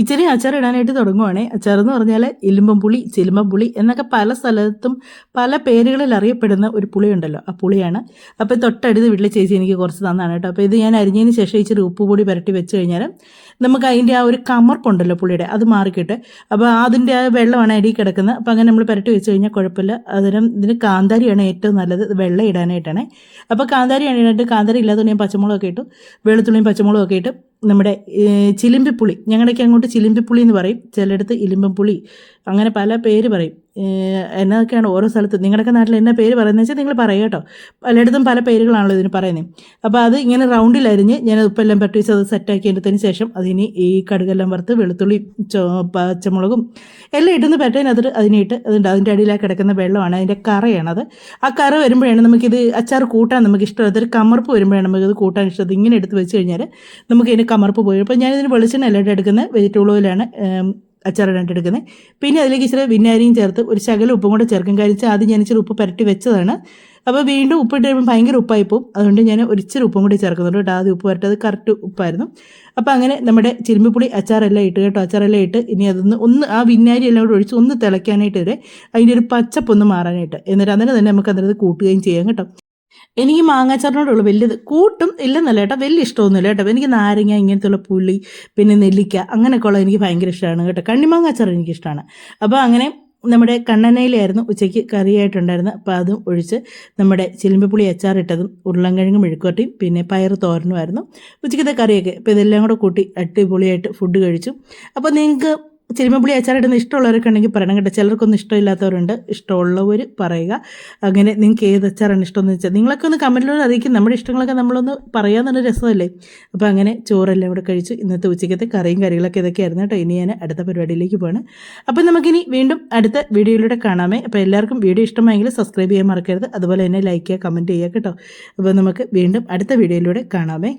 ഇച്ചിരി അച്ചാർ ഇടാനായിട്ട് തുടങ്ങുവാണേ. അച്ചാറെന്ന് പറഞ്ഞാൽ ഇലുമ്പം പുളി, ചിലുമ്പം പുളി എന്നൊക്കെ പല സ്ഥലത്തും പല പേരുകളിൽ അറിയപ്പെടുന്ന ഒരു പുളിയുണ്ടല്ലോ, ആ പുളിയാണ്. അപ്പോൾ തൊട്ടടുത്ത് വീട്ടിലെ ചേച്ചി എനിക്ക് കുറച്ച് തന്നാണ് കേട്ടോ. അപ്പോൾ ഇത് ഞാൻ അരിഞ്ഞതിന് ശേഷം ഇച്ചിരി ഉപ്പ് പൊടി പുരട്ടി വെച്ച് കഴിഞ്ഞാൽ നമുക്ക് അതിൻ്റെ ആ ഒരു കമർപ്പുണ്ടല്ലോ പുളിയുടെ, അത് മാറിക്കിട്ടെ. അപ്പോൾ അതിൻ്റെ ആ വെള്ളമാണ് അടി കിടക്കുന്നത്. അപ്പോൾ അങ്ങനെ നമ്മൾ പുരട്ടി വെച്ച് കഴിഞ്ഞാൽ കുഴപ്പമില്ല. ഇതിന് കാന്താരിയാണ് ഏറ്റവും നല്ലത്, വെള്ളം ഇടാനായിട്ടാണ്. അപ്പോൾ കാന്താരി ഇടാനായിട്ട്, കാന്താരി ഇല്ലാത്തതുകൊണ്ട് ഞാൻ പച്ചമുളകൊക്കെ ഇട്ടു, വെളുത്തുള്ളിയും പച്ചമുളകൊക്കെ ഇട്ട് നമ്മുടെ ചിലിമ്പിപ്പുളി, ഞങ്ങളുടെയൊക്കെ അങ്ങോട്ട് ചിലിമ്പിപ്പുളി എന്ന് പറയും, ചിലയിടത്ത് ഇലിമ്പംപുളി, അങ്ങനെ പല പേര് പറയും. എന്നതൊക്കെയാണ് ഓരോ സ്ഥലത്ത്. നിങ്ങളുടെയൊക്കെ നാട്ടിൽ എന്നാ പേര് പറയുന്നത് വെച്ചാൽ നിങ്ങൾ പറയുക കേട്ടോ. പലയിടത്തും പല പേരുകളാണല്ലോ ഇതിന് പറയുന്നത്. അപ്പോൾ അത് ഇങ്ങനെ റൗണ്ടിലരിഞ്ഞ് ഞാൻ ഉപ്പെല്ലാം പറ്റി വെച്ച് അത് സെറ്റാക്കി എടുത്തതിന് ശേഷം അതിന് ഈ കടുകെല്ലാം വറുത്ത് വെളുത്തുള്ളി പച്ചമുളകും എല്ലാം ഇട്ടുന്ന പറ്റേനകത്ത് അതിനിട്ട് അതുണ്ട്. അതിൻ്റെ അടിയിലായി കിടക്കുന്ന വെള്ളമാണ് അതിൻ്റെ കറയാണത്. ആ കറ വരുമ്പോഴാണ് നമുക്കിത് അച്ചാർ കൂട്ടാൻ നമുക്ക് ഇഷ്ടം. ഒരു കമർപ്പ് വരുമ്പോഴാണ് നമുക്കിത് കൂട്ടാൻ ഇഷ്ടം. ഇങ്ങനെ എടുത്ത് വെച്ച് കഴിഞ്ഞാൽ നമുക്ക് ഇതിന് കമർപ്പ് പോയി. അപ്പോൾ ഞാനിതിന് വെളിച്ചെണ്ണ എല്ലാം എടുക്കുന്നത് വെജിറ്റബിൾ ഓയിലാണ് അച്ചാറിടാനായിട്ട് എടുക്കുന്നത്. പിന്നെ അതിലേക്ക് ഇച്ചിരി വിനാരിയും ചേർത്ത് ഒരു ശകലം ഉപ്പും കൂടെ ചേർക്കും. കഴിച്ച് ആദ്യം ഞാൻ ഇച്ചിരി ഉപ്പ് പുരട്ടി വെച്ചതാണ്. അപ്പോൾ വീണ്ടും ഉപ്പിട്ട് കഴിയുമ്പോൾ ഭയങ്കര ഉപ്പായിപ്പോവും. അതുകൊണ്ട് ഞാൻ ഒരിച്ചിരി ഉപ്പും കൂടി ചേർക്കുന്നുണ്ട് കേട്ടോ. ആദ്യം ഉപ്പ് പുരട്ടത് കറക്റ്റ് ഉപ്പായിരുന്നു. അപ്പോൾ അങ്ങനെ നമ്മുടെ ചിരുമ്പിപ്പുളി അച്ചാറെല്ലാം ഇട്ട് കേട്ടോ. അച്ചാറെല്ലാം ഇട്ട് ഇനി അതൊന്ന് ആ വിനാരി എല്ലാം കൂടെ ഒഴിച്ച് ഒന്ന് തിളയ്ക്കാനായിട്ട് വരെ അതിൻ്റെ ഒരു പച്ചപ്പൊന്ന് മാറാനായിട്ട്, എന്നിട്ട് അതിനെ തന്നെ നമുക്ക് അതിനകത്ത് കൂട്ടുകയും ചെയ്യാം കേട്ടോ. എനിക്ക് മാങ്ങാച്ചാറിനോടുള്ള വലിയത് കൂട്ടും ഇല്ലെന്നല്ല കേട്ടോ, വലിയ ഇഷ്ടമൊന്നുമില്ല കേട്ടോ. എനിക്ക് നാരങ്ങ ഇങ്ങനത്തെയുള്ള പുളി പിന്നെ നെല്ലിക്ക അങ്ങനെയൊക്കെ ഉള്ളത് എനിക്ക് ഭയങ്കര ഇഷ്ടമാണ് കേട്ടോ. കണ്ണിമാങ്ങാച്ചാർ എനിക്കിഷ്ടമാണ്. അപ്പോൾ അങ്ങനെ നമ്മുടെ കണ്ണനയിലായിരുന്നു ഉച്ചയ്ക്ക് കറിയായിട്ടുണ്ടായിരുന്നത്. അപ്പോൾ അതും ഒഴിച്ച് നമ്മുടെ ചിലിമ്പിപ്പുളി അച്ചാറിട്ടതും ഉരുളൻകിഴങ്ങ് മെഴുക്കുവരട്ടിയും പിന്നെ പയർ തോരനുമായിരുന്നു ഉച്ചയ്ക്കത്തെ കറിയൊക്കെ. അപ്പോൾ ഇതെല്ലാം കൂടെ കൂട്ടി അടിപൊളിയായിട്ട് ഫുഡ് കഴിച്ചു. അപ്പോൾ നിങ്ങൾക്ക് ചിലിമ്പുളി അച്ചാറിടുന്ന ഇഷ്ടമുള്ളവരൊക്കെ ഉണ്ടെങ്കിൽ പറയണം കേട്ടോ. ചിലർക്കൊന്നും ഇഷ്ടമില്ലാത്തവരുണ്ട്, ഇഷ്ടമുള്ളവർ പറയുക. അങ്ങനെ നിങ്ങൾക്ക് ഏത് അച്ചാറാണ് ഇഷ്ടമെന്ന് വെച്ചാൽ നിങ്ങളൊക്കെ ഒന്ന് കമൻറ്റിലൂടെ അറിയിക്കും. നമ്മുടെ ഇഷ്ടങ്ങളൊക്കെ നമ്മളൊന്ന് പറയാമെന്നുള്ള രസമല്ലേ. അപ്പോൾ അങ്ങനെ ചോറെല്ലാം കൂടെ കഴിച്ചു. ഇന്നത്തെ ഉച്ചയ്ക്കത്തെ കറിയും കറികളൊക്കെ ഇതൊക്കെയായിരുന്നു കേട്ടോ. ഇനി ഞാൻ അടുത്ത പരിപാടിയിലേക്ക് പോവാണ്. അപ്പോൾ നമുക്കിനി വീണ്ടും അടുത്ത വീഡിയോയിലൂടെ കാണാമേ. അപ്പോൾ എല്ലാവർക്കും വീഡിയോ ഇഷ്ടമായെങ്കിൽ സബ്സ്ക്രൈബ് ചെയ്യാൻ മറക്കരുത്. അതുപോലെ തന്നെ ലൈക്ക് ചെയ്യുക, കമൻറ്റ് ചെയ്യുക കേട്ടോ. അപ്പോൾ നമുക്ക് വീണ്ടും അടുത്ത വീഡിയോയിലൂടെ കാണാമേ.